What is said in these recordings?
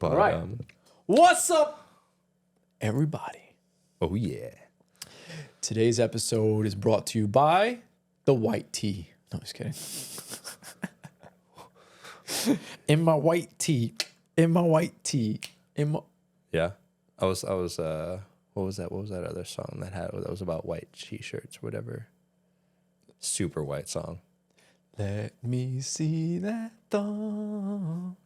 But, All right. What's up, everybody? Oh, yeah. Today's episode is brought to you by the white tea. No, just kidding. In my white tea. In my white tea. In my... Yeah. I was, what was that? What was that other song that was about white t-shirts, whatever? Super white song. Let me see that thong.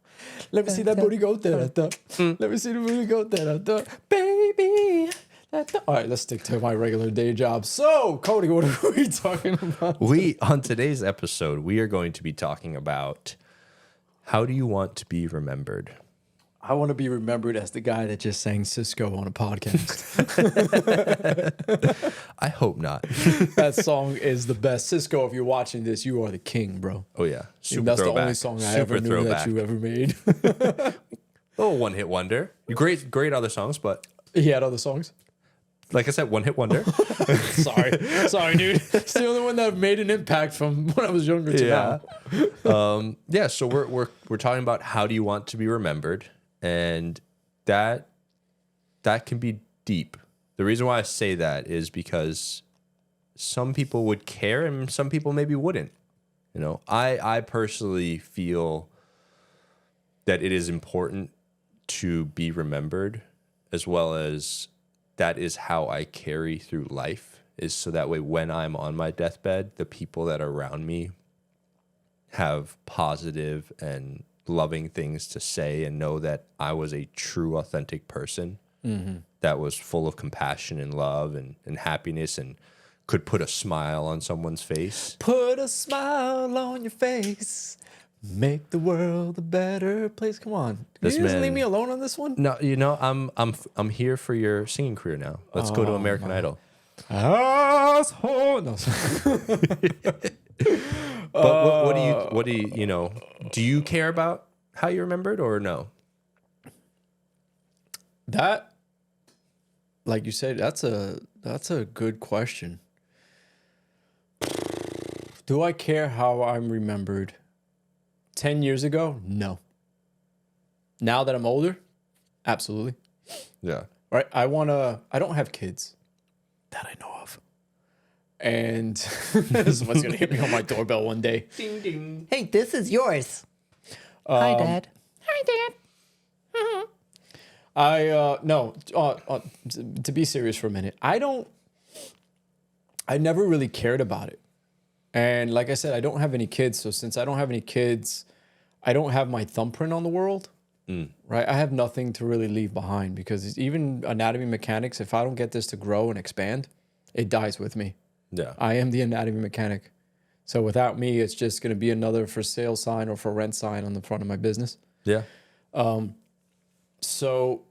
Let me see that booty go da-da-da. Let me see the booty go da-da-da. Baby. All right, let's stick to my regular day job. So, Cody, what are we talking about? On today's episode, we are going to be talking about how do you want to be remembered? I want to be remembered as the guy that just sang Cisco on a podcast. I hope not. That song is the best. Cisco, if you're watching this, you are the king, bro. Oh, yeah. Super That's throwback. the only song I Super ever knew throwback. that you ever made. Oh, one-hit wonder. Great other songs, but He had other songs. like I said, one-hit wonder. Sorry, dude. It's the only one that made an impact from when I was younger to now. Yeah, so we're talking about how do you want to be remembered, and that can be deep. The reason why I say that is because some people would care and some people maybe wouldn't. You know, I personally feel that it is important to be remembered, as well as that is how I carry through life, is so that way when I'm on my deathbed, the people that are around me have positive and loving things to say and know that I was a true, authentic person that was full of compassion and love and happiness and could put a smile on someone's face. Put a smile on your face. Make the world a better place. Come on. Can you just leave me alone on this one? No, you know, I'm here for your singing career now. Let's go to American Idol. Asshole. No, But what do you, you know, do you care about how you're remembered or no? That, like you said, that's a good question. Do I care how I'm remembered? 10 years ago? No. Now that I'm older? Absolutely. Yeah. Right? I don't have kids that I know of. And someone's going to hit me on my doorbell one day. Ding, ding. Hey, this is yours. Hi, Dad. Hi, Dad. To be serious for a minute, I never really cared about it. And like I said, I don't have any kids. So since I don't have any kids, I don't have my thumbprint on the world, right? I have nothing to really leave behind, because even anatomy mechanics, if I don't get this to grow and expand, it dies with me. Yeah. I am the anatomy mechanic. So without me, it's just going to be another for sale sign or for rent sign on the front of my business. Yeah. So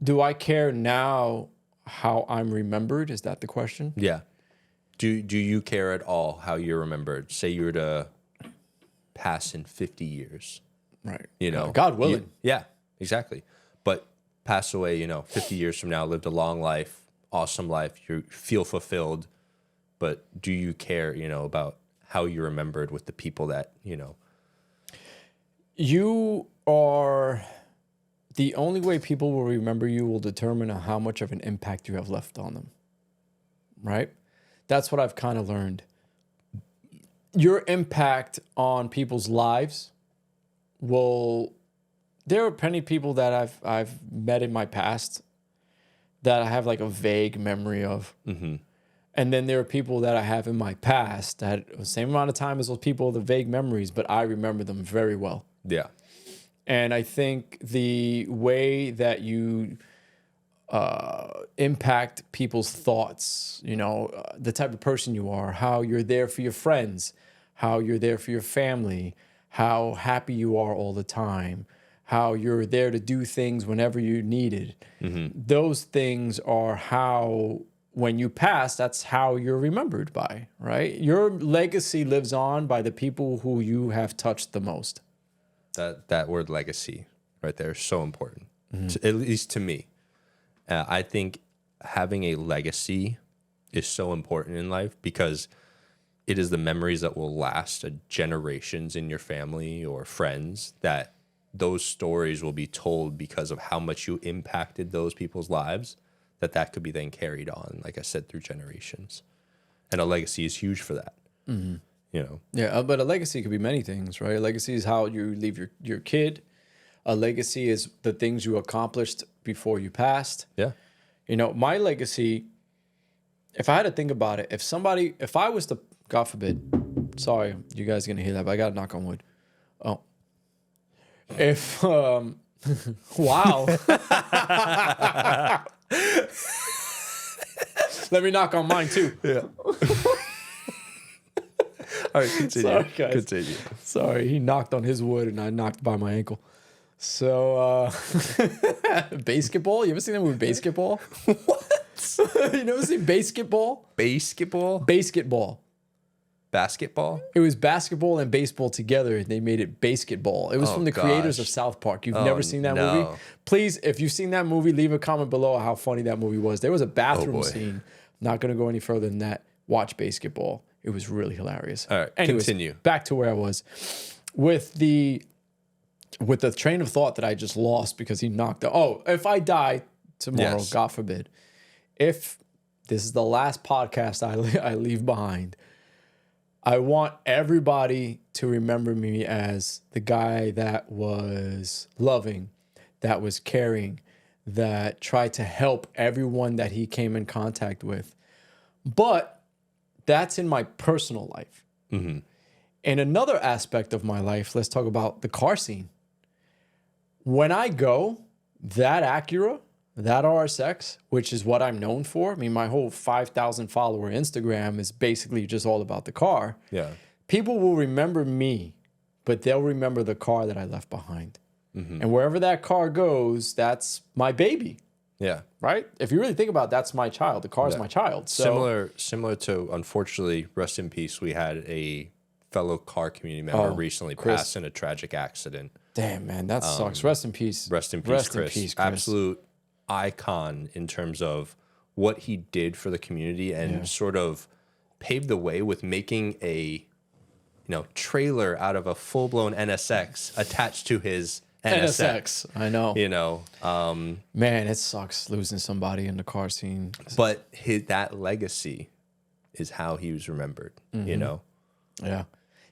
do I care now how I'm remembered? Is that the question? Yeah. Do you care at all how you're remembered? Say you were to pass in 50 years. Right. You know, God willing. Yeah, exactly. But pass away, 50 years from now, lived a long life, awesome life, you feel fulfilled. But do you care, about how you're remembered with the people that, You are the only way people will remember you will determine how much of an impact you have left on them. Right? That's what I've kind of learned. Your impact on people's lives there are plenty of people that I've met in my past that I have like a vague memory of. Mm-hmm. And then there are people that I have in my past that the same amount of time as those people, the vague memories, but I remember them very well. Yeah. And I think the way that you impact people's thoughts, the type of person you are, how you're there for your friends, how you're there for your family, how happy you are all the time, how you're there to do things whenever you need it. Mm-hmm. Those things are how, when you pass, that's how you're remembered by, right? Your legacy lives on by the people who you have touched the most. That word legacy right there is so important, at least to me. I think having a legacy is so important in life because it is the memories that will last generations in your family or friends that those stories will be told because of how much you impacted those people's lives, that could be then carried on, like I said, through generations. And a legacy is huge for that. You know? Yeah, but a legacy could be many things, right? A legacy is how you leave your kid. A legacy is the things you accomplished before you passed. Yeah. You know, my legacy, if I had to think about it, if I was to, God forbid, sorry, you guys are going to hear that, but I got to knock on wood. Oh. If, wow. Let me knock on mine too. Yeah. All right, continue. Sorry, guys. Continue. Sorry, he knocked on his wood and I knocked by my ankle. So, basketball? You ever seen that movie Basketball? What? You never seen Basketball? Basketball? Basketball. Basketball? It was basketball and baseball together, and they made it Basketball. It was from the creators of South Park. You've never seen that movie? Please, if you've seen that movie, leave a comment below how funny that movie was. There was a bathroom scene. Not going to go any further than that. Watch Basketball. It was really hilarious. All right, anyways, continue. Back to where I was. With the train of thought that I just lost because he knocked out. Oh, if I die tomorrow, Yes. God forbid, if this is the last podcast I leave behind, I want everybody to remember me as the guy that was loving, that was caring, that tried to help everyone that he came in contact with. But that's in my personal life. Mm-hmm. In another aspect of my life, let's talk about the car scene. When I go, that Acura, that RSX, which is what I'm known for. I mean, my whole 5,000 follower Instagram is basically just all about the car. Yeah. People will remember me, but they'll remember the car that I left behind. Mm-hmm. And wherever that car goes, that's my baby, Yeah. right? If you really think about it, that's my child. The car is my child. So, Similar to, unfortunately, rest in peace, we had a fellow car community member recently Chris. pass in a tragic accident. damn, man, that sucks. Rest in peace. Rest in peace, Rest Chris. in peace, Chris. Absolute icon in terms of what he did for the community and sort of paved the way with making a trailer out of a full-blown NSX attached to his NSX. I know. Man, it sucks losing somebody in the car scene. But that legacy is how he was remembered, Yeah.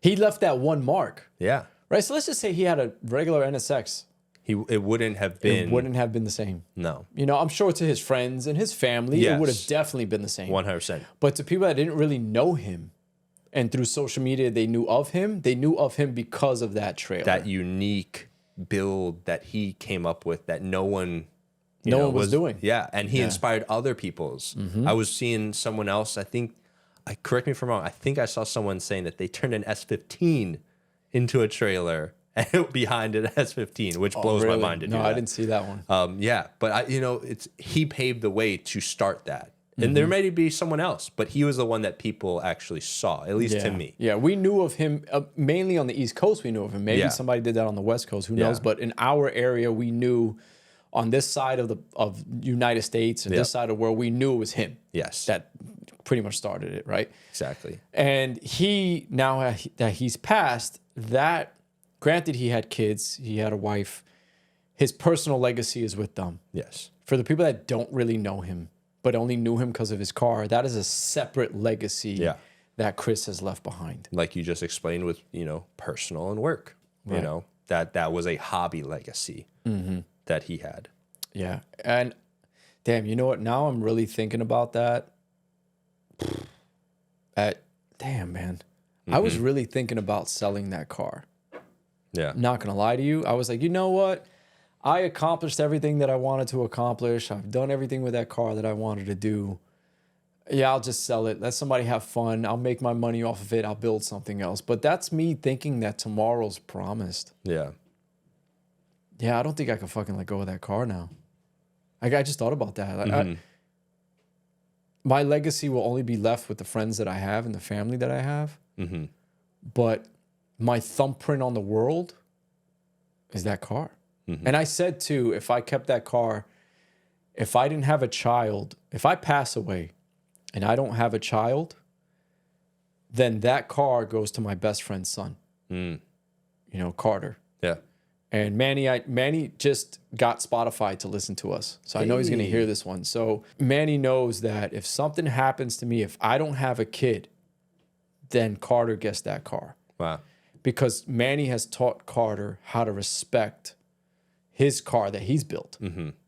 He left that one mark. Yeah. Right. So let's just say he had a regular NSX. It wouldn't have been. It wouldn't have been the same. No. I'm sure to his friends and his family, it would have definitely been the same. 100%. But to people that didn't really know him and through social media, they knew of him because of that trailer. That unique build that he came up with that no one was doing. Yeah. And he inspired other people's. I was seeing someone else, correct me if I'm wrong, I think I saw someone saying that they turned an S15 into a trailer and behind an S15, which blows my mind to do that. No, I didn't see that one. But he paved the way to start that. And there may be someone else, but he was the one that people actually saw, at least to me. Yeah, we knew of him mainly on the East Coast. We knew of him. Maybe somebody did that on the West Coast. Who knows? But in our area, we knew on this side of the United States and this side of the world, we knew it was him. Yes. That pretty much started it, right? Exactly. And he, now that he's passed, that, granted he had kids, he had a wife, his personal legacy is with them. Yes. For the people that don't really know him, but only knew him because of his car, that is a separate legacy that Chris has left behind. Like you just explained with, personal and work, that was a hobby legacy that he had. Yeah. And damn, you know what? Now I'm really thinking about that. Damn, man. I was really thinking about selling that car. Yeah. Not going to lie to you. I was like, you know what? I accomplished everything that I wanted to accomplish. I've done everything with that car that I wanted to do. Yeah, I'll just sell it. Let somebody have fun. I'll make my money off of it. I'll build something else. But that's me thinking that tomorrow's promised. Yeah. Yeah, I don't think I can fucking let go of that car now. I just thought about that. My legacy will only be left with the friends that I have and the family that I have. But my thumbprint on the world is that car. And I said too, if I kept that car, if I didn't have a child, if I pass away and I don't have a child, then that car goes to my best friend's son. Carter. Yeah. And Manny just got Spotify to listen to us. So I know he's going to hear this one. So Manny knows that if something happens to me, if I don't have a kid, then Carter gets that car. Wow. Because Manny has taught Carter how to respect his car that he's built.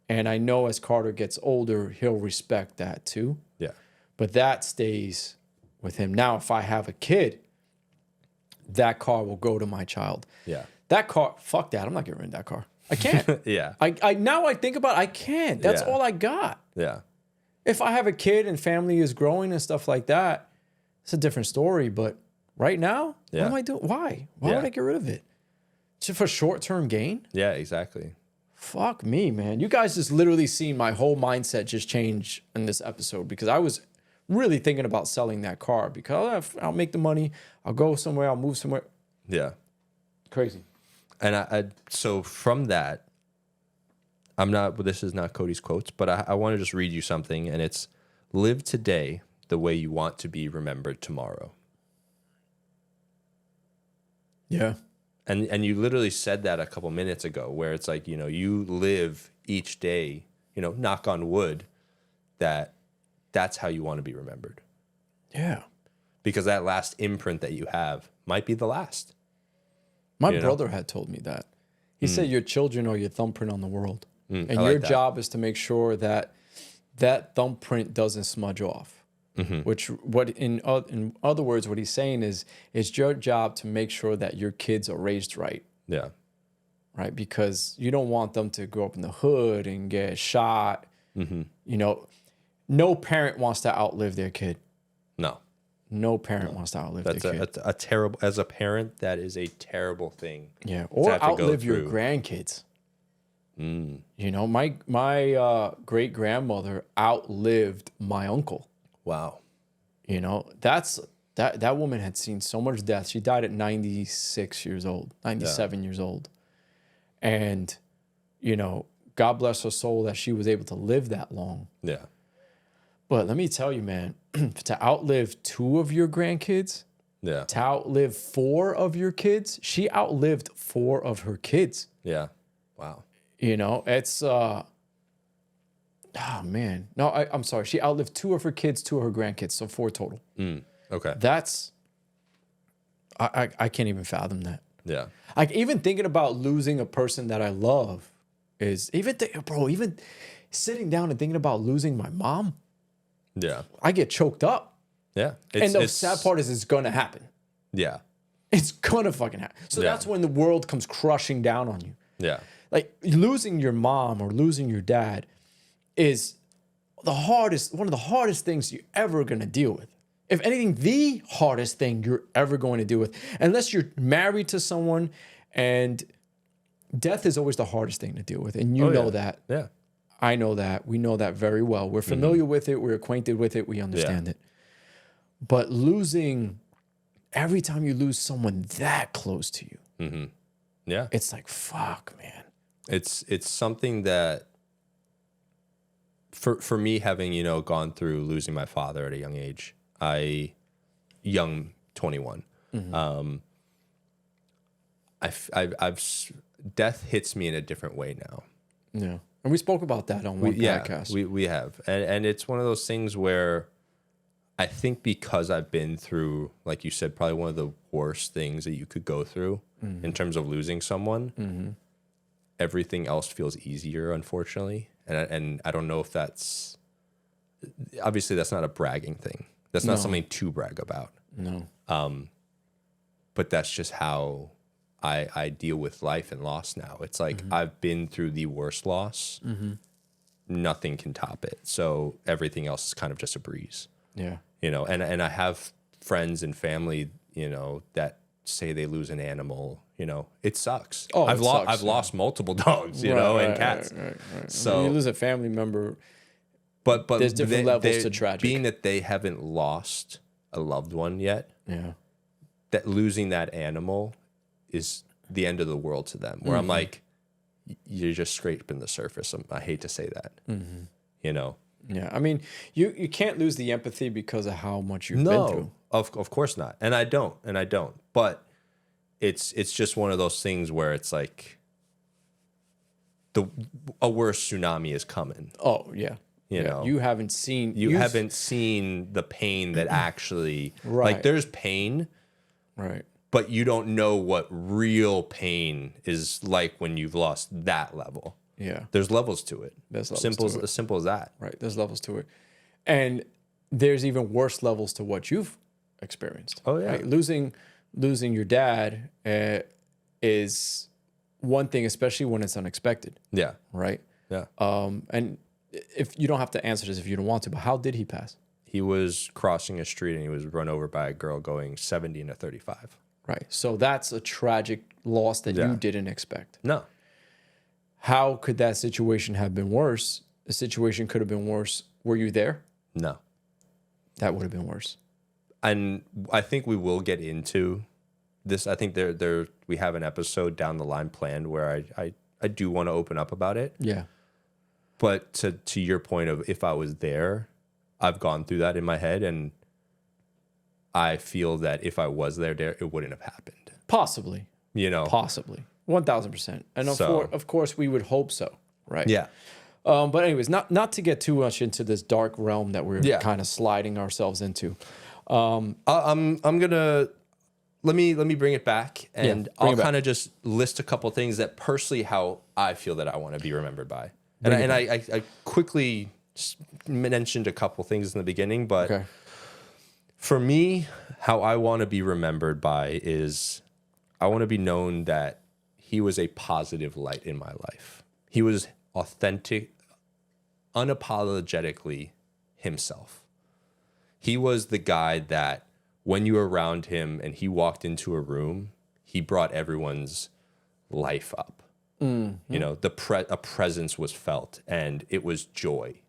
And I know as Carter gets older, he'll respect that too. Yeah. But that stays with him. Now, if I have a kid, that car will go to my child. Yeah. That car, fuck that. I'm not getting rid of that car. I can't. Yeah. I now I think about it, I can't. That's Yeah. all I got. Yeah. If I have a kid and family is growing and stuff like that, it's a different story. But right now, what am I doing? Why? Why would I get rid of it? Just for short-term gain? Yeah, exactly. Fuck me, man. You guys just literally seen my whole mindset just change in this episode because I was really thinking about selling that car because I'll make the money. I'll go somewhere. I'll move somewhere. Yeah. Crazy. And so from that, this is not Cody's quotes, but I want to just read you something, and it's live today the way you want to be remembered tomorrow. Yeah. And you literally said that a couple minutes ago, where it's like, you live each day, knock on wood, that's how you want to be remembered. Yeah. Because that last imprint that you have might be the last. My brother had told me that. He said your children are your thumbprint on the world. And your job is to make sure that that thumbprint doesn't smudge off. Which, in other words, what he's saying is, it's your job to make sure that your kids are raised right. Yeah. Right? Because you don't want them to grow up in the hood and get shot. No parent wants to outlive their kid. No. No parent wants to outlive their kid. That's a terrible, as a parent, that is a terrible thing. Yeah. Or outlive your grandkids. My great grandmother outlived my uncle. Wow. That woman had seen so much death. She died at 96 years old, 97 years old. And, God bless her soul that she was able to live that long. Yeah. But let me tell you, man, to outlive 2 of your grandkids, Yeah. to outlive 4 of your kids, she outlived 4 of her kids. Yeah. Wow. It's oh man. No, I'm sorry. She outlived 2 of her kids, 2 of her grandkids, so 4 total. Okay. That's I can't even fathom that. Yeah. Like even thinking about losing a person that I love is even sitting down and thinking about losing my mom. Yeah. I get choked up. Yeah. And the sad part is it's gonna happen. Yeah. It's gonna fucking happen. So that's when the world comes crushing down on you. Yeah. Like losing your mom or losing your dad is one of the hardest things you're ever gonna deal with. If anything, the hardest thing you're ever going to deal with, unless you're married to someone, and death is always the hardest thing to deal with. And you know that. Yeah. I know that. We know that very well. We're familiar with it. We're acquainted with it. We understand it. But every time you lose someone that close to you, Yeah. it's like, fuck, man. It's something that for me, having, gone through losing my father at a young age, young 21. Death hits me in a different way now. Yeah. And we spoke about that on one podcast. We have. And it's one of those things where I think because I've been through, like you said, probably one of the worst things that you could go through in terms of losing someone, everything else feels easier, unfortunately. And I don't know if that's, obviously that's not a bragging thing. That's not something to brag about. No. But that's just how I deal with life and loss now. It's like I've been through the worst loss. Nothing can top it. So everything else is kind of just a breeze. Yeah. And I have friends and family, that say they lose an animal. It sucks. Oh, I've lost multiple dogs, and cats. Right. So when you lose a family member, but there's different levels to tragic. Being that they haven't lost a loved one yet, that losing that animal is the end of the world to them. Where I'm like, you're just scraping the surface. I hate to say that, Yeah, I mean, you can't lose the empathy because of how much you've been through. Of course not, and I don't. But it's just one of those things where it's like, a worse tsunami is coming. Oh yeah. You know, you haven't seen you haven't seen the pain that actually like Right. there's pain, right. but you don't know what real pain is like when you've lost that level. Yeah. There's levels to it. There's levels simple to it. as simple as that. Right. There's levels to it. And there's even worse levels to what you've experienced. Oh, yeah. Right? Losing your dad is one thing, especially when it's unexpected. Yeah. Right. Yeah. And if you don't have to answer this if you don't want to, but how did he pass? He was crossing a street and he was run over by a girl going 70 and a 35. Right. So that's a tragic loss that Yeah. you didn't expect. No. How could that situation have been worse? The situation could have been worse. Were you there? No. That would have been worse. And I think we will get into this. I think we have an episode down the line planned where I do want to open up about it. Yeah. But to your point of if I was there, I've gone through that in my head, and I feel that if I was there, it wouldn't have happened. Possibly. You know? Possibly. 1,000%. And of course, we would hope so. Right. Yeah. But anyways, not to get too much into this dark realm that we're kind of sliding ourselves into. I'm gonna let me bring it back, and I'll kind of just list a couple things that personally how I feel that I want to be remembered by. And I quickly mentioned a couple things in the beginning, but for me, how I want to be remembered by is I want to be known that he was a positive light in my life. He was authentic, unapologetically himself. He was the guy that when you were around him and he walked into a room, he brought everyone's life up. You know, a presence was felt, and it was joy.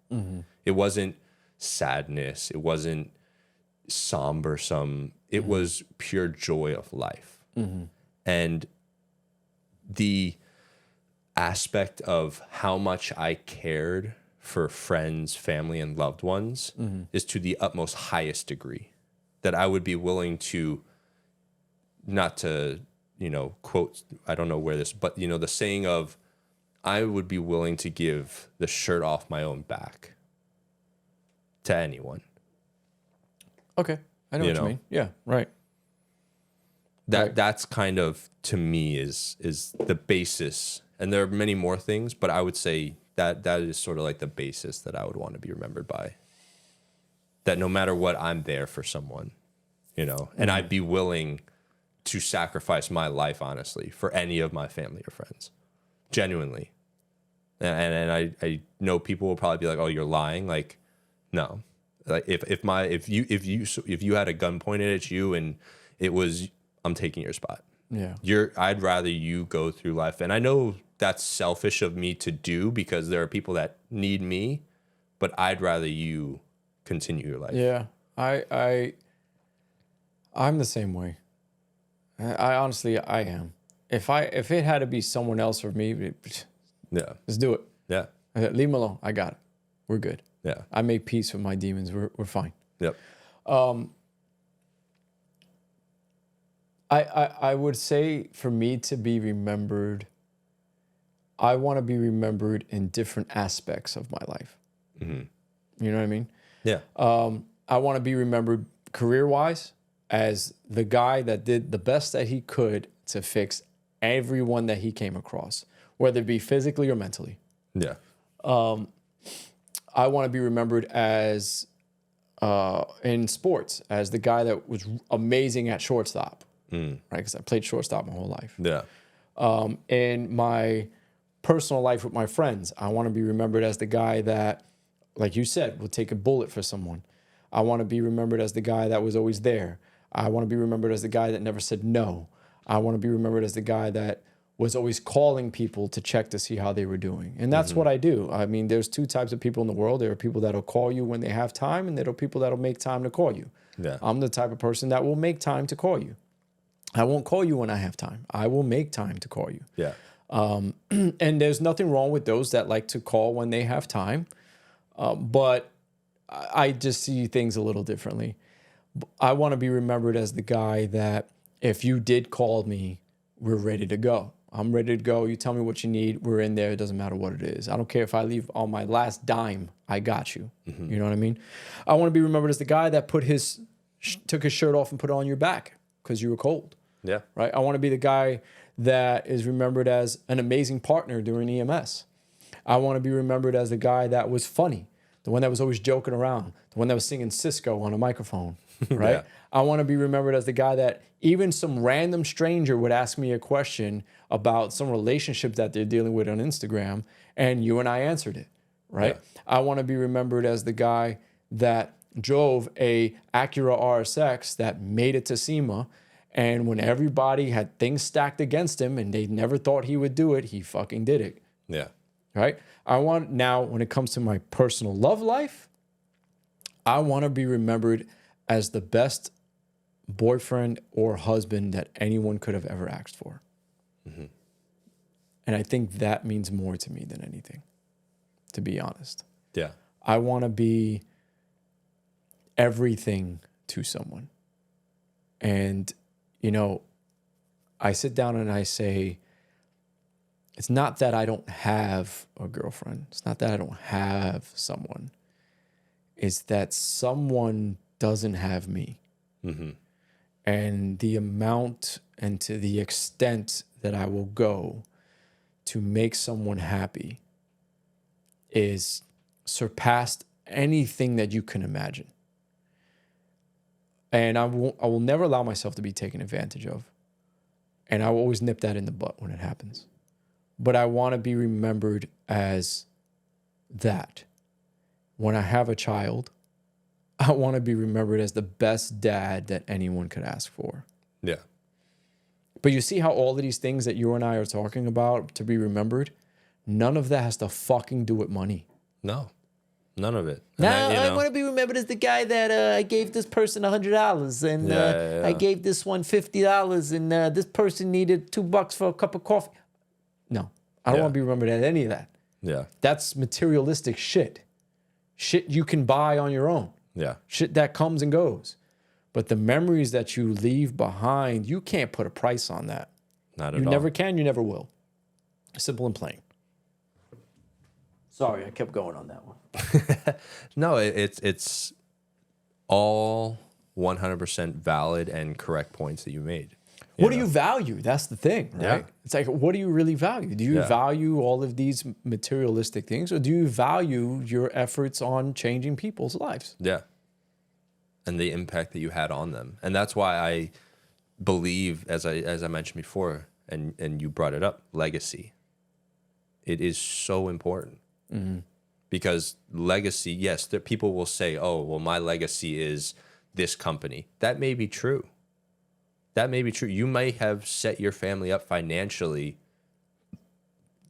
It wasn't sadness. It wasn't sombersome. It was pure joy of life. And the aspect of how much I cared for friends, family, and loved ones is to the utmost highest degree, that I would be willing to, not to, quote, I don't know where this, but, the saying of, I would be willing to give the shirt off my own back to anyone. Okay. I know what you mean. Yeah, right. That's kind of, to me, is the basis. And there are many more things, but I would say that is sort of like the basis that I would want to be remembered by. That no matter what, I'm there for someone, and I'd be willing to sacrifice my life, honestly, for any of my family or friends, genuinely. And I know people will probably be like, "Oh, you're lying." Like, no, like if you had a gun pointed at you and it was, I'm taking your spot. Yeah. I'd rather you go through life. And I know that's selfish of me to do because there are people that need me, but I'd rather you continue your life. Yeah. I'm the same way. I honestly, I am. If it had to be someone else or me, Yeah. let's do it. Yeah. Leave him alone. I got it. We're good. Yeah. I made peace with my demons. We're fine. Yep. I would say for me to be remembered, I want to be remembered in different aspects of my life. You know what I mean? Yeah. I want to be remembered career-wise as the guy that did the best that he could to fix everyone that he came across, whether it be physically or mentally. Yeah. I want to be remembered as in sports as the guy that was amazing at shortstop, right? Because I played shortstop my whole life. Yeah. In my personal life with my friends, I want to be remembered as the guy that, like you said, will take a bullet for someone. I want to be remembered as the guy that was always there. I want to be remembered as the guy that never said no. I want to be remembered as the guy that was always calling people to check to see how they were doing. And that's what I do. I mean, there's two types of people in the world. There are people that'll call you when they have time, and there are people that'll make time to call you. Yeah. I'm the type of person that will make time to call you. I won't call you when I have time. I will make time to call you. Yeah. And there's nothing wrong with those that like to call when they have time. But I just see things a little differently. I want to be remembered as the guy that if you did call me, we're ready to go. I'm ready to go. You tell me what you need. We're in there. It doesn't matter what it is. I don't care if I leave on my last dime. I got you. You know what I mean? I want to be remembered as the guy that took his shirt off and put it on your back because you were cold. Yeah. Right? I want to be the guy that is remembered as an amazing partner during EMS. I want to be remembered as the guy that was funny, the one that was always joking around, the one that was singing Cisco on a microphone, right? Yeah. I want to be remembered as the guy that even some random stranger would ask me a question about some relationship that they're dealing with on Instagram, and you and I answered it, right? Yeah. I want to be remembered as the guy that drove a Acura RSX that made it to SEMA, and when everybody had things stacked against him and they never thought he would do it, he fucking did it. Yeah. Right? I want now, when it comes to my personal love life, I want to be remembered as the best boyfriend or husband that anyone could have ever asked for. And I think that means more to me than anything, to be honest. Yeah. I want to be everything to someone. And, you know, I sit down and I say, it's not that I don't have a girlfriend. It's not that I don't have someone. It's that someone doesn't have me. And the amount and to the extent that I will go to make someone happy is surpassed anything that you can imagine. And I will never allow myself to be taken advantage of. And I will always nip that in the butt when it happens. But I want to be remembered as that. When I have a child, I want to be remembered as the best dad that anyone could ask for. Yeah. But you see how all of these things that you and I are talking about to be remembered, none of that has to fucking do with money. No. None of it. Now I want to be remembered as the guy that I gave this person $100 and I gave this one $50 and this person needed $2 for a cup of coffee. No, I don't want to be remembered as any of that. Yeah. That's materialistic shit. Shit you can buy on your own. Yeah. Shit that comes and goes. But the memories that you leave behind, you can't put a price on that. Not at You all. never can, you never will. Simple and plain. Sorry, I kept going on that one. No, it's all 100% valid and correct points that you made. What do you value? That's the thing, right? Yeah. It's like, what do you really value? Do you value all of these materialistic things, or do you value your efforts on changing people's lives? Yeah. And the impact that you had on them. And that's why I believe, as I mentioned before, and you brought it up, legacy. It is so important. Because legacy, yes, there, people will say, oh, well, my legacy is this company. That may be true. That may be true. You may have set your family up financially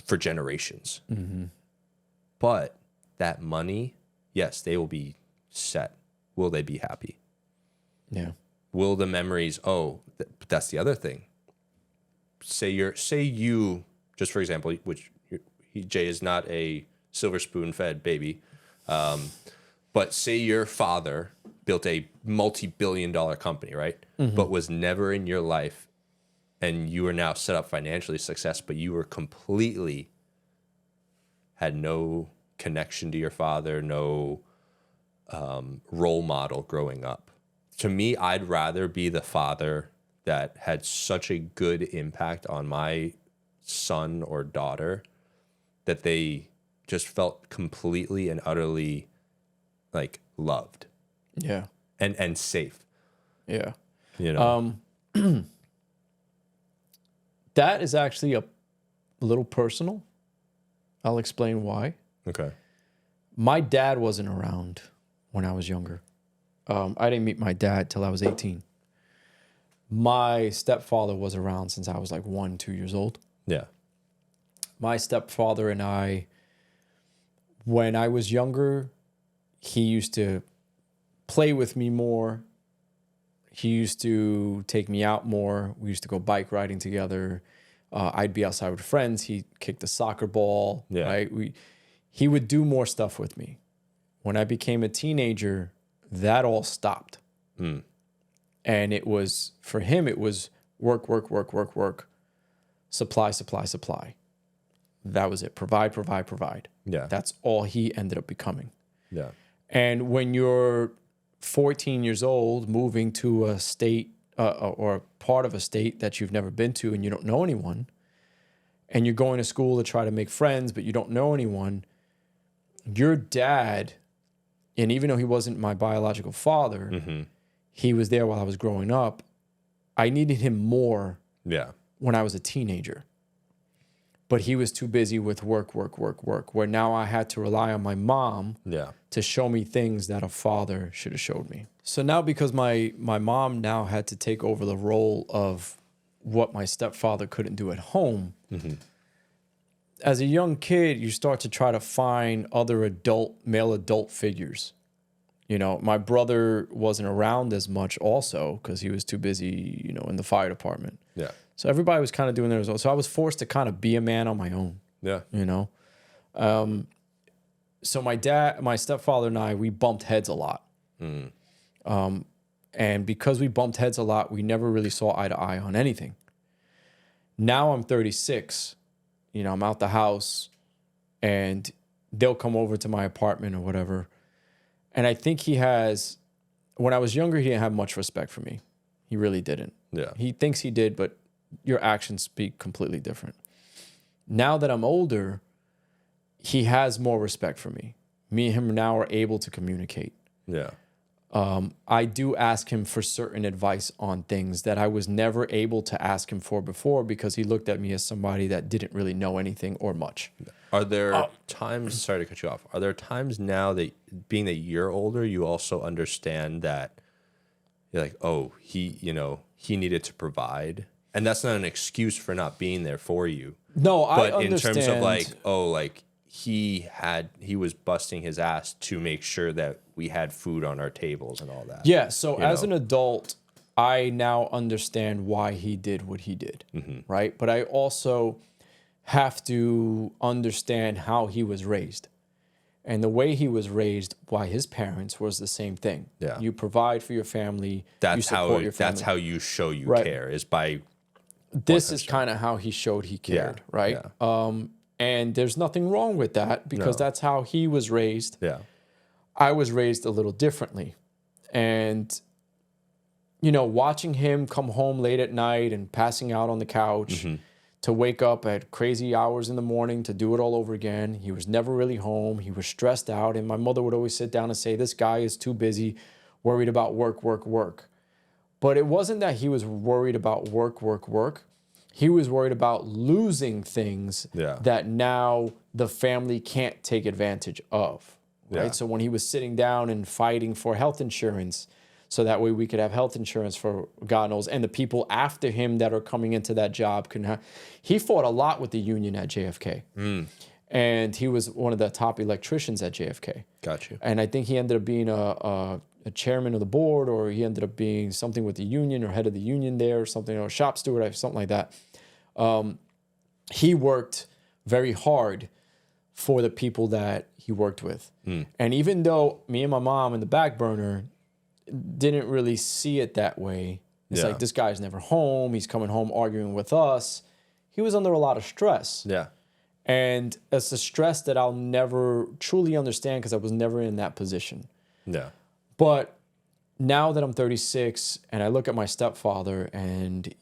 for generations. But that money, yes, they will be set. Will they be happy? Yeah. Will the memories, but that's the other thing. Say you, just for example, which Jay is not a silver spoon fed baby, but say your father built a multi-billion-dollar company, right? But was never in your life, and you are now set up financially success, but you were completely had no connection to your father, no role model growing up. To me, I'd rather be the father that had such a good impact on my son or daughter that they just felt completely and utterly like loved. Yeah. And safe. Yeah. You know. That is actually a little personal. I'll explain why. Okay. My dad wasn't around when I was younger. I didn't meet my dad till I was 18. My stepfather was around since I was like 1, 2 years old. Yeah. My stepfather and I, when I was younger, he used to play with me more. He used to take me out more. We used to go bike riding together. I'd be outside with friends. He'd kick the soccer ball. Yeah. Right? He would do more stuff with me. When I became a teenager, that all stopped. And it was, for him, it was work, work, work, work, work. supply, supply, supply. That was it. Provide, provide, provide. Yeah. That's all he ended up becoming. Yeah. And when you're 14 years old, moving to a state or part of a state that you've never been to and you don't know anyone, and you're going to school to try to make friends, but you don't know anyone, your dad, and even though he wasn't my biological father, he was there while I was growing up. I needed him more when I was a teenager. But he was too busy with work, where now I had to rely on my mom to show me things that a father should have showed me. So now because my mom now had to take over the role of what my stepfather couldn't do at home, as a young kid, you start to try to find other male adult figures. You know, my brother wasn't around as much also because he was too busy, you know, in the fire department. Yeah. So everybody was kind of doing theirs. So I was forced to kind of be a man on my own. Yeah. You know? So my stepfather and I, we bumped heads a lot. And because we bumped heads a lot, we never really saw eye to eye on anything. Now I'm 36. You know, I'm out the house and they'll come over to my apartment or whatever. And I think when I was younger, he didn't have much respect for me. He really didn't. Yeah. He thinks he did, but your actions speak completely different. Now that I'm older, he has more respect for me. Me and him now are able to communicate. Yeah. I do ask him for certain advice on things that I was never able to ask him for before because he looked at me as somebody that didn't really know anything or much. Are there times, sorry to cut you off, are there times now that being that you're older, you also understand that you're like, oh, he needed to provide? And that's not an excuse for not being there for you. No, but I understand. in terms of like, oh, like he was busting his ass to make sure that we had food on our tables and all that. Yeah. So as an adult, I now understand why he did what he did. Right. But I also have to understand how he was raised. And the way he was raised by his parents was the same thing. Yeah. You provide for your family. You support your family. That's how you show you care is by. This is kind of how he showed he cared, right? Yeah. And there's nothing wrong with that because that's how he was raised. Yeah. I was raised a little differently. And, you know, watching him come home late at night and passing out on the couch to wake up at crazy hours in the morning to do it all over again. He was never really home. He was stressed out. And my mother would always sit down and say, this guy is too busy, worried about work. But it wasn't that he was worried about work. He was worried about losing things that now the family can't take advantage of. Right. Yeah. So when he was sitting down and fighting for health insurance, so that way we could have health insurance for God knows, and the people after him that are coming into that job can have. He fought a lot with the union at JFK. And he was one of the top electricians at JFK. Got you. And I think he ended up being a chairman of the board, or he ended up being something with the union or head of the union there or something, or shop steward or something like that. He worked very hard for the people that he worked with. And even though me and my mom in the back burner didn't really see it that way, it's like, this guy's never home. He's coming home arguing with us. He was under a lot of stress. Yeah. And it's a stress that I'll never truly understand because I was never in that position. Yeah. But now that I'm 36 and I look at my stepfather and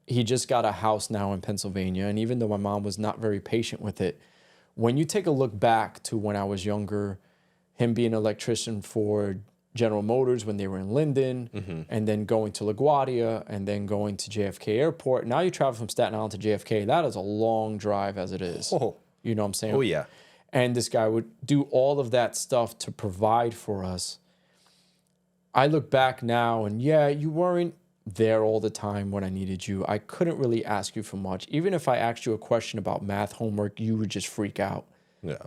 he just got a house now in Pennsylvania. And even though my mom was not very patient with it, when you take a look back to when I was younger, him being an electrician for General Motors when they were in Linden, and then going to LaGuardia, and then going to JFK Airport. Now you travel from Staten Island to JFK. That is a long drive as it is. Oh. You know what I'm saying? Oh, yeah. And this guy would do all of that stuff to provide for us. I look back now and you weren't there all the time when I needed you. I couldn't really ask you for much. Even if I asked you a question about math homework, you would just freak out. Yeah.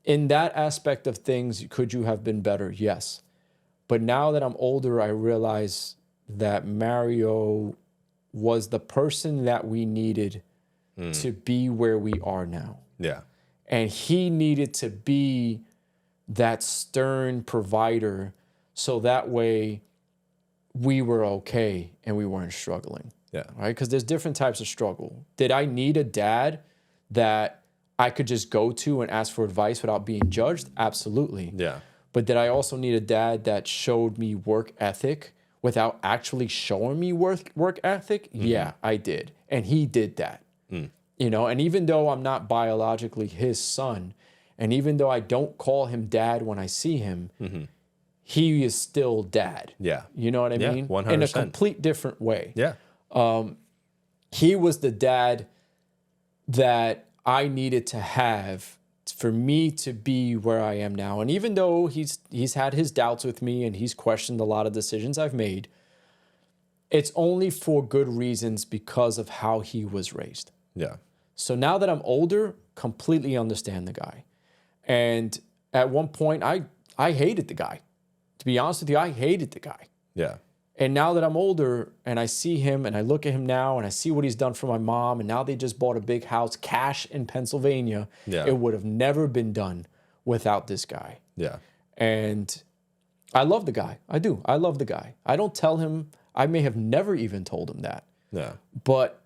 In that aspect of things, could you have been better? Yes. But now that I'm older, I realize that Mario was the person that we needed to be where we are now. Yeah. And he needed to be that stern provider so that way we were okay and we weren't struggling. Yeah. Right? Because there's different types of struggle. Did I need a dad that I could just go to and ask for advice without being judged? Absolutely. Yeah. But did I also need a dad that showed me work ethic without actually showing me work ethic? Yeah, I did. And he did that. You know, and even though I'm not biologically his son, and even though I don't call him dad when I see him, he is still dad. Yeah. You know what I Yeah, mean? 100%. In a complete different way. Yeah. He was the dad that I needed to have for me to be where I am now. And even though he's had his doubts with me and he's questioned a lot of decisions I've made, it's only for good reasons because of how he was raised. Yeah. So now that I'm older, completely understand the guy. And at one point, I hated the guy. To be honest with you, I hated the guy. Yeah. And now that I'm older and I see him and I look at him now and I see what he's done for my mom, and now they just bought a big house, cash in Pennsylvania. Yeah. It would have never been done without this guy. Yeah. And I love the guy. I do. I love the guy. I don't tell him. I may have never even told him that. Yeah. But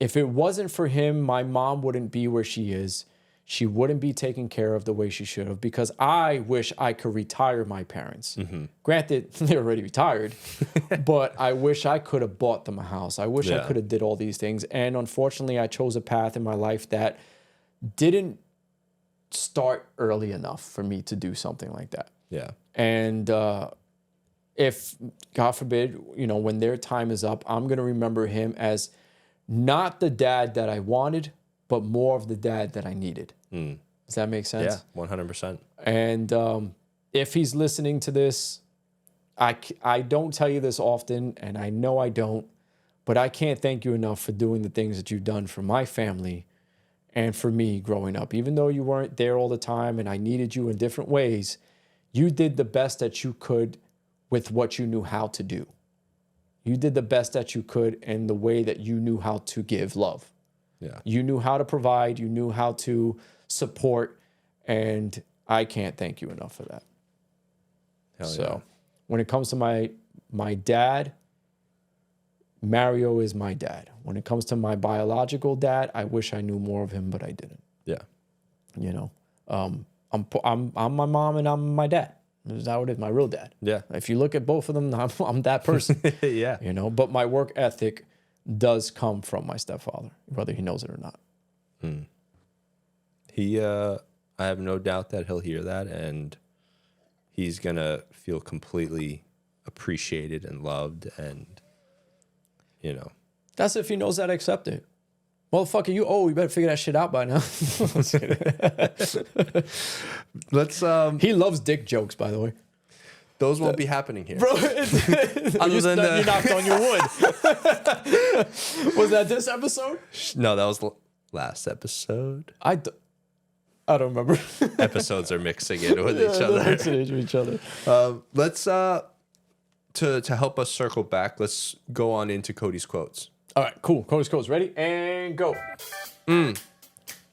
if it wasn't for him, my mom wouldn't be where she is. She wouldn't be taken care of the way she should have, because I wish I could retire my parents. Granted, they're already retired, but I wish I could have bought them a house. I wish I could have did all these things. And unfortunately, I chose a path in my life that didn't start early enough for me to do something like that. Yeah. And if, God forbid, you know, when their time is up, I'm going to remember him as not the dad that I wanted, but more of the dad that I needed. Does that make sense? Yeah. 100%. And if he's listening to this, I don't tell you this often, and I know I don't, but I can't thank you enough for doing the things that you've done for my family and for me growing up. Even though you weren't there all the time and I needed you in different ways, you did the best that you could with what you knew how to do. You did the best that you could in the way that you knew how to give love. Yeah. You knew how to provide, you knew how to support, and I can't thank you enough for that. Hell So yeah. when it comes to my dad, Mario is my dad. When it comes to my biological dad, I wish I knew more of him, but I didn't. Yeah. You know, I'm my mom and I'm my dad. Is that what it is? My real dad. Yeah. If you look at both of them, I'm that person. Yeah. You know, but my work ethic does come from my stepfather, whether he knows it or not. I have no doubt that he'll hear that, and he's gonna feel completely appreciated and loved, and you know. That's if he knows how to accept it. Motherfucker, you better figure that shit out by now. Let's He loves dick jokes, by the way. those won't be happening here. Bro, Other than you knocked on your wood. Was that this episode? No, that was last episode. I don't remember. Episodes are mixing in with each other. Let's to help us circle back, let's go on into Cody's quotes. All right, cool. Cody's quotes. Ready? And go.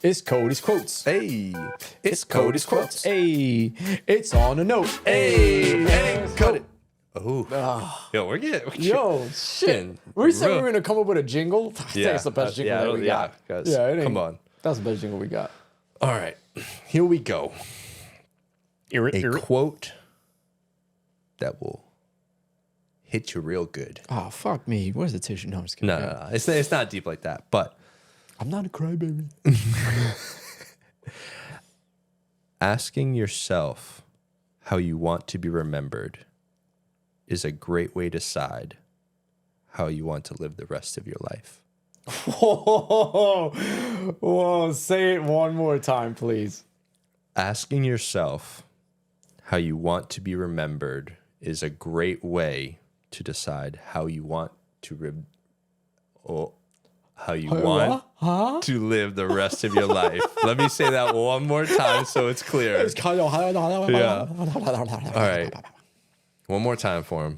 It's Cody's quotes. Hey, it's Cody's quotes. Hey, it's on a note. Hey, cut it. Oh, yo, we're getting Yo, shit. We said we were going to come up with a jingle. I think it's the best jingle that we got. Guys, Yeah, it ain't- come on. That's the best jingle we got. All right, here we go. A quote that will hit you real good. Oh, fuck me. Where's the tissue? No, I'm just kidding. No. It's not deep like that, but I'm not a crybaby. asking yourself how you want to be remembered is a great way to decide how you want to live the rest of your life. Whoa, say it one more time, please. Asking yourself how you want to be remembered is a great way to decide how you want to to live the rest of your life. Let me say that one more time so it's clear. Yeah. All right. One more time for him.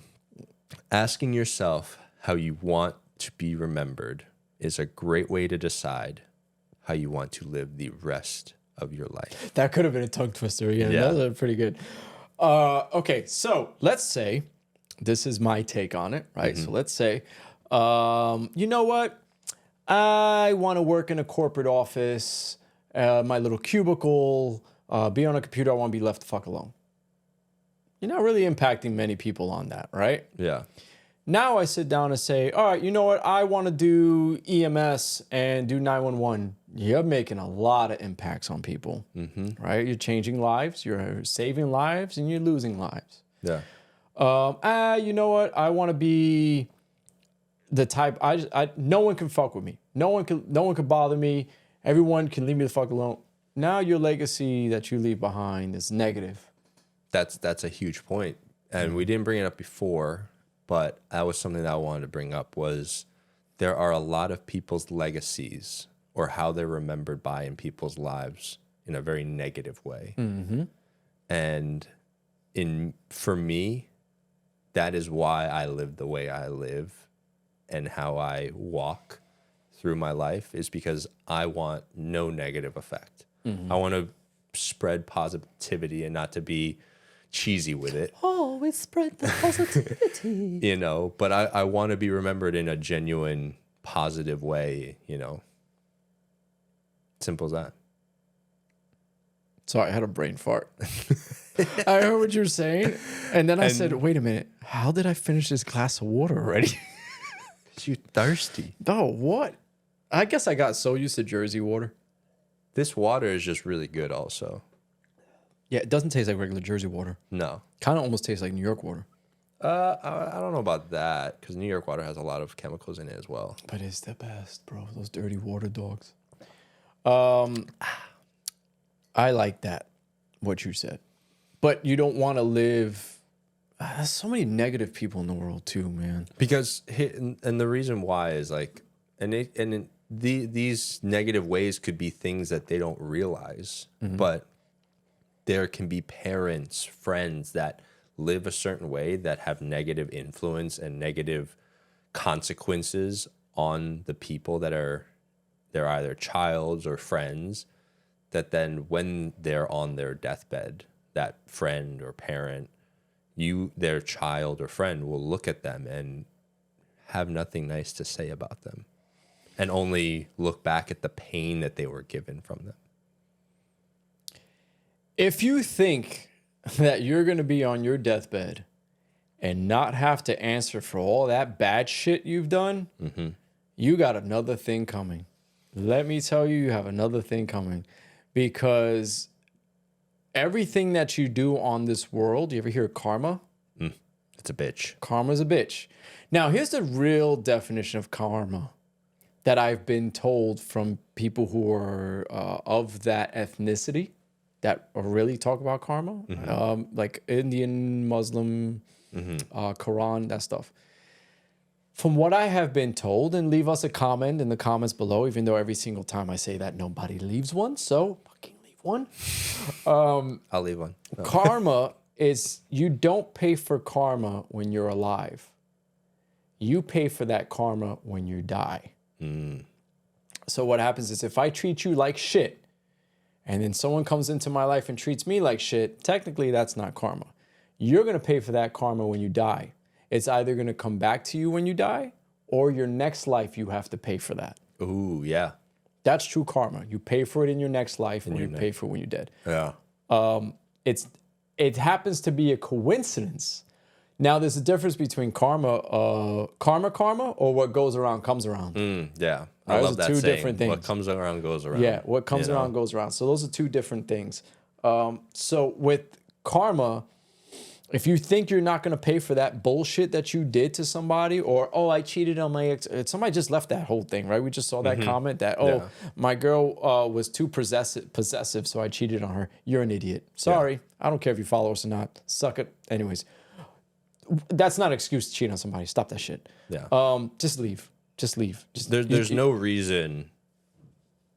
Asking yourself how you want to be remembered is a great way to decide how you want to live the rest of your life. That could have been a tongue twister again. Yeah. That was pretty good. Okay, so let's say this is my take on it, right? So let's say You know what? I want to work in a corporate office, my little cubicle, be on a computer. I want to be left the fuck alone. You're not really impacting many people on that, right? Yeah. Now I sit down and say, all right, you know what? I want to do EMS and do 911. You're making a lot of impacts on people, right? You're changing lives, you're saving lives, and you're losing lives. Yeah. You know what? I want to be the type. No one can fuck with me. No one can bother me. Everyone can leave me the fuck alone. Now your legacy that you leave behind is negative. That's a huge point, and we didn't bring it up before, but that was something that I wanted to bring up. Was there are a lot of people's legacies or how they're remembered by in people's lives in a very negative way, and for me, that is why I live the way I live, and how I walk through my life is because I want no negative effect. I want to spread positivity and not to be cheesy with it. Always spread the positivity. You know, but I want to be remembered in a genuine, positive way, you know. Simple as that. Sorry, I had a brain fart. I heard what you're saying. And then I said, wait a minute. How did I finish this glass of water already? Because you're thirsty. Oh, what? I guess I got so used to Jersey water. This water is just really good also. Yeah, it doesn't taste like regular Jersey water. No. Kind of almost tastes like New York water. I don't know about that because New York water has a lot of chemicals in it as well. But it's the best, bro. Those dirty water dogs. I like that, what you said. But you don't want to live... there's so many negative people in the world too, man. Because, and the reason why is like, these negative ways could be things that they don't realize, but there can be parents, friends that live a certain way that have negative influence and negative consequences on the people that they're either childs or friends, that then when they're on their deathbed, that friend or parent, their child or friend will look at them and have nothing nice to say about them and only look back at the pain that they were given from them. If you think that you're going to be on your deathbed and not have to answer for all that bad shit you've done, you got another thing coming. Let me tell you, you have another thing coming, because everything that you do on this world, you ever hear of karma? It's a bitch. Karma's a bitch. Now, here's the real definition of karma that I've been told from people who are of that ethnicity that really talk about karma, like Indian, Muslim, Quran, that stuff. From what I have been told, and leave us a comment in the comments below, even though every single time I say that, nobody leaves one, so fucking leave one. I'll leave one. No. Karma is, you don't pay for karma when you're alive. You pay for that karma when you die. So what happens is, if I treat you like shit, and then someone comes into my life and treats me like shit, technically that's not karma. You're going to pay for that karma when you die. It's either going to come back to you when you die, or your next life you have to pay for that. Ooh, yeah. That's true karma. You pay for it in your next life, and you pay for it when you're dead. Yeah. It happens to be a coincidence. Now, there's a difference between karma, or what goes around comes around. Yeah. Right, I love that two saying. different things. What comes around goes around. Yeah, what comes around goes around. So those are two different things. So with karma, if you think you're not going to pay for that bullshit that you did to somebody, or, oh, I cheated on my ex. Somebody just left that whole thing, right? We just saw that comment that, my girl was too possessive, so I cheated on her. You're an idiot. Sorry. I don't care if you follow us or not. Suck it. Anyways, that's not an excuse to cheat on somebody. Stop that shit. Yeah. Just leave. Just leave. There's no reason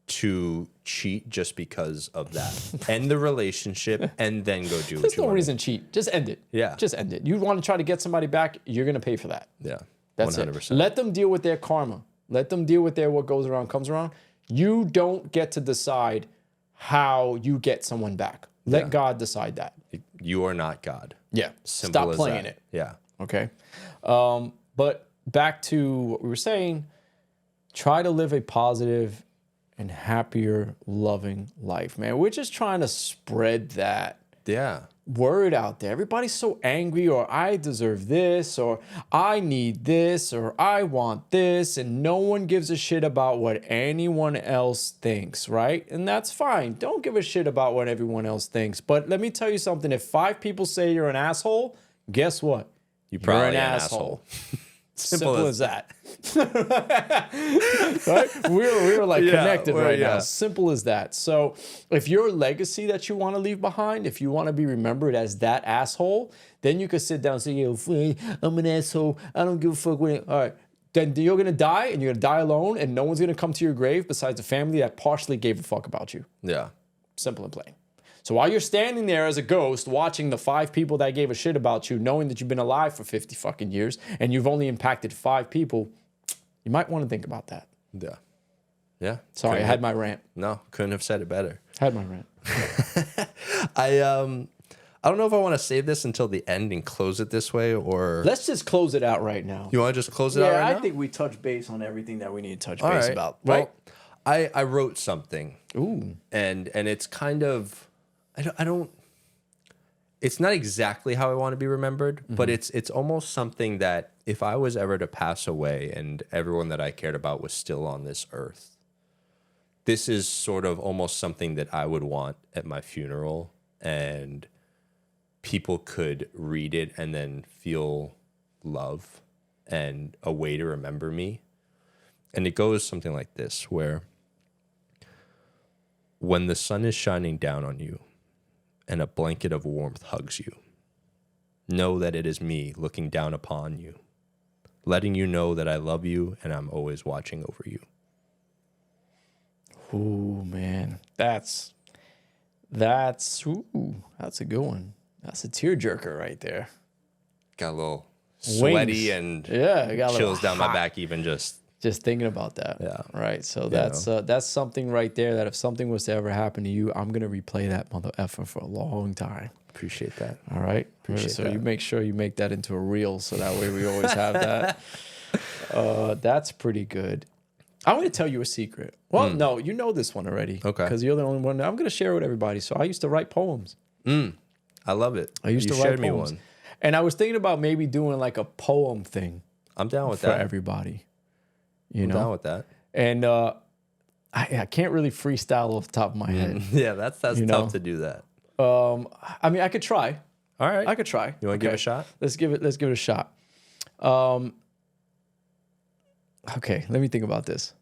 to cheat just because of that. End the relationship and then go do what you want. There's no reason to cheat. Just end it. Yeah. Just end it. You want to try to get somebody back, you're going to pay for that. Yeah. That's 100%. it. Let them deal with their karma. Let them deal with their what goes around comes around. You don't get to decide how you get someone back. Let God decide that. You are not God. Yeah. Simple Stop as playing that. it. Yeah. Okay. But back to what we were saying, try to live a positive and happier, loving life, man. We're just trying to spread that word out there. Everybody's so angry, or I deserve this, or I need this, or I want this, and no one gives a shit about what anyone else thinks, right? And that's fine. Don't give a shit about what everyone else thinks. But let me tell you something. If 5 people say you're an asshole, guess what? You're probably an asshole. Simple as that. Right? We're like connected right now. Simple as that. So if your legacy that you want to leave behind, if you want to be remembered as that asshole, then you could sit down and say, yo, I'm an asshole. I don't give a fuck. All right. Then you're going to die, and you're going to die alone, and no one's going to come to your grave besides the family that partially gave a fuck about you. Yeah. Simple and plain. So while you're standing there as a ghost watching the 5 people that gave a shit about you, knowing that you've been alive for 50 fucking years and you've only impacted 5 people, you might want to think about that. Yeah. Yeah. Sorry, I had my rant. No, couldn't have said it better. Had my rant. I don't know if I want to save this until the end and close it this way, or let's just close it out right now. You want to just close it out right now? Yeah, I think we touched base on everything that we need to touch base about. Right? Well, I wrote something. Ooh. And it's kind of I don't it's not exactly how I want to be remembered, but it's almost something that if I was ever to pass away and everyone that I cared about was still on this earth, this is sort of almost something that I would want at my funeral, and people could read it and then feel love and a way to remember me. And it goes something like this, where when the sun is shining down on you and a blanket of warmth hugs you, know that it is me looking down upon you, letting you know that I love you and I'm always watching over you. Ooh, man. That's a good one. That's a tearjerker right there. Got a little sweaty and chills down my back even just thinking about that. Yeah. Right. So that's something right there that if something was to ever happen to you, I'm gonna replay that mother effer for a long time. Appreciate that. All right. So you make sure you make that into a reel, so that way we always have that. That's pretty good. I'm gonna tell you a secret. Well, no, you know this one already. Okay. Because you're the only one. I'm gonna share it with everybody. So I used to write poems. I love it. I used to write poems. Me one. And I was thinking about maybe doing like a poem thing. I'm down with for that. For everybody. I'm down with that. And I can't really freestyle off the top of my head. Yeah, that's tough to do that. I mean, I could try. All right. I could try. You want to give it a shot? Let's give it a shot. Okay, let me think about this.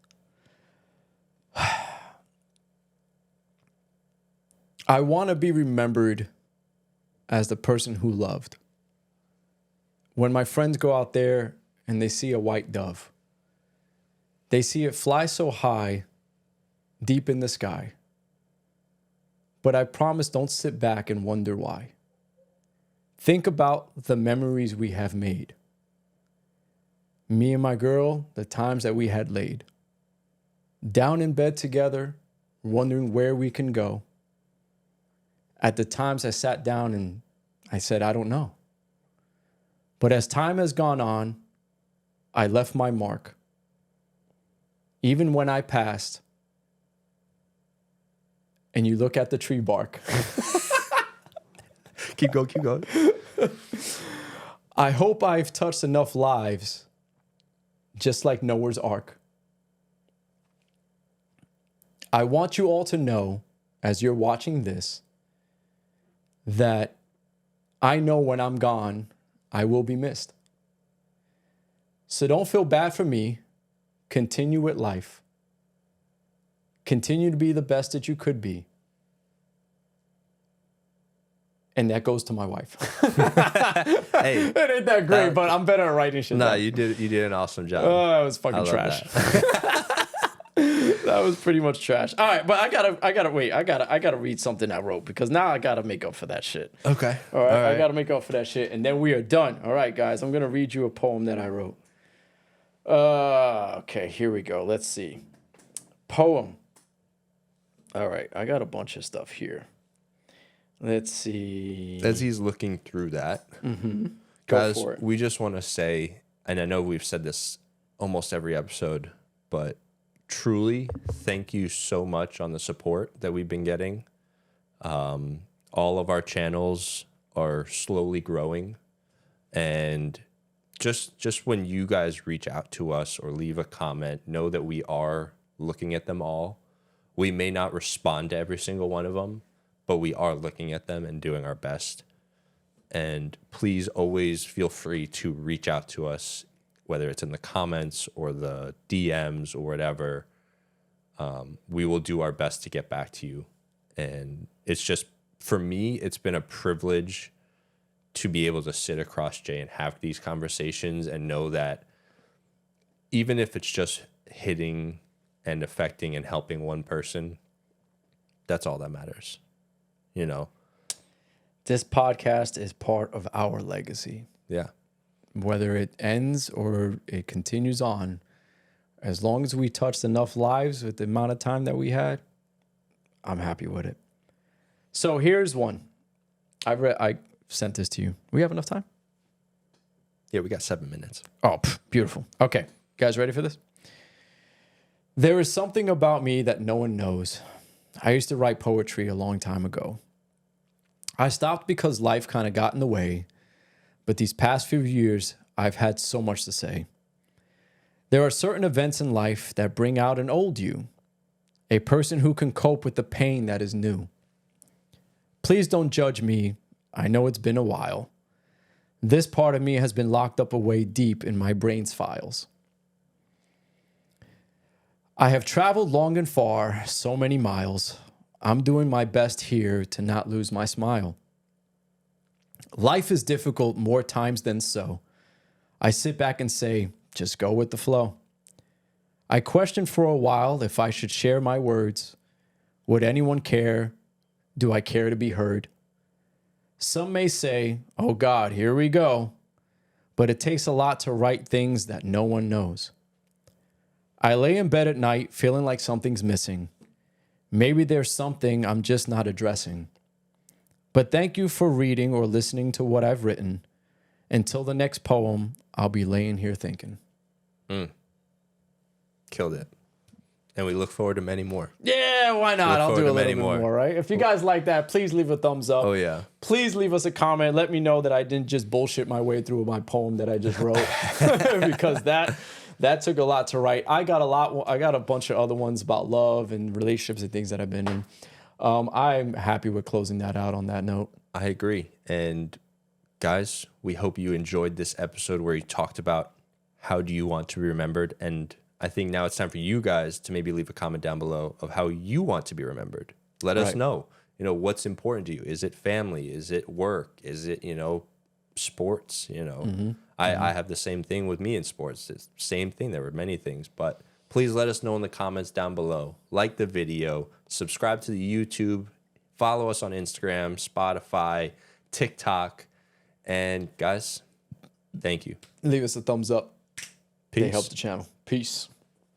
I want to be remembered as the person who loved. When my friends go out there and they see a white dove, they see it fly so high, deep in the sky. But I promise, don't sit back and wonder why. Think about the memories we have made. Me and my girl, the times that we had laid. Down in bed together, wondering where we can go. At the times I sat down and I said, I don't know. But as time has gone on, I left my mark. Even when I passed, and you look at the tree bark. Keep going. I hope I've touched enough lives, just like Noah's Ark. I want you all to know, as you're watching this, that I know when I'm gone, I will be missed. So don't feel bad for me. Continue with life. Continue to be the best that you could be. And that goes to my wife. Hey, it ain't that great, but I'm better at writing shit. No, you did an awesome job. Oh, that was fucking trash. That was pretty much trash. All right, but I gotta read something I wrote, because now I gotta make up for that shit. Okay. All right. I gotta make up for that shit, and then we are done. All right, guys, I'm gonna read you a poem that I wrote. Okay, here we go. Let's see. Poem. All right, I got a bunch of stuff here. Let's see. As he's looking through that, Go guys, for it. we just want to say and I know we've said this almost every episode, but truly, thank you so much on the support that we've been getting. All of our channels are slowly growing, and just when you guys reach out to us or leave a comment, know that we are looking at them all. We may not respond to every single one of them, but we are looking at them and doing our best. And please always feel free to reach out to us, whether it's in the comments or the DMs or whatever. We will do our best to get back to you. And it's just, for me, it's been a privilege to be able to sit across Jay and have these conversations and know that even if it's just hitting and affecting and helping one person, that's all that matters, you know? This podcast is part of our legacy. Yeah. Whether it ends or it continues on, as long as we touched enough lives with the amount of time that we had, I'm happy with it. So here's one. I sent this to you. We have enough time? Yeah, we got 7 minutes. Oh, beautiful. Okay. Guys, ready for this? There is something about me that no one knows. I used to write poetry a long time ago. I stopped because life kind of got in the way, but these past few years, I've had so much to say. There are certain events in life that bring out an old you, a person who can cope with the pain that is new. Please don't judge me. I know it's been a while. This part of me has been locked up away deep in my brain's files. I have traveled long and far, so many miles. I'm doing my best here to not lose my smile. Life is difficult more times than so. I sit back and say, just go with the flow. I questioned for a while if I should share my words. Would anyone care? Do I care to be heard? Some may say, oh God, here we go. But it takes a lot to write things that no one knows. I lay in bed at night feeling like something's missing. Maybe there's something I'm just not addressing. But thank you for reading or listening to what I've written. Until the next poem, I'll be laying here thinking. Killed it. And we look forward to many more. Yeah, why not? I'll do a little bit more, right? If you guys like that, please leave a thumbs up. Oh, yeah. Please leave us a comment. Let me know that I didn't just bullshit my way through my poem that I just wrote. Because that took a lot to write. I got a bunch of other ones about love and relationships and things that I've been in. I'm happy with closing that out on that note. I agree. And guys, we hope you enjoyed this episode where you talked about how do you want to be remembered. And I think now it's time for you guys to maybe leave a comment down below of how you want to be remembered. Let us know, what's important to you. Is it family? Is it work? Is it, sports? I have the same thing with me in sports. It's the same thing. There were many things, but please let us know in the comments down below. Like the video, subscribe to the YouTube, follow us on Instagram, Spotify, TikTok, and guys, thank you. Leave us a thumbs up. Peace. They help the channel. Peace.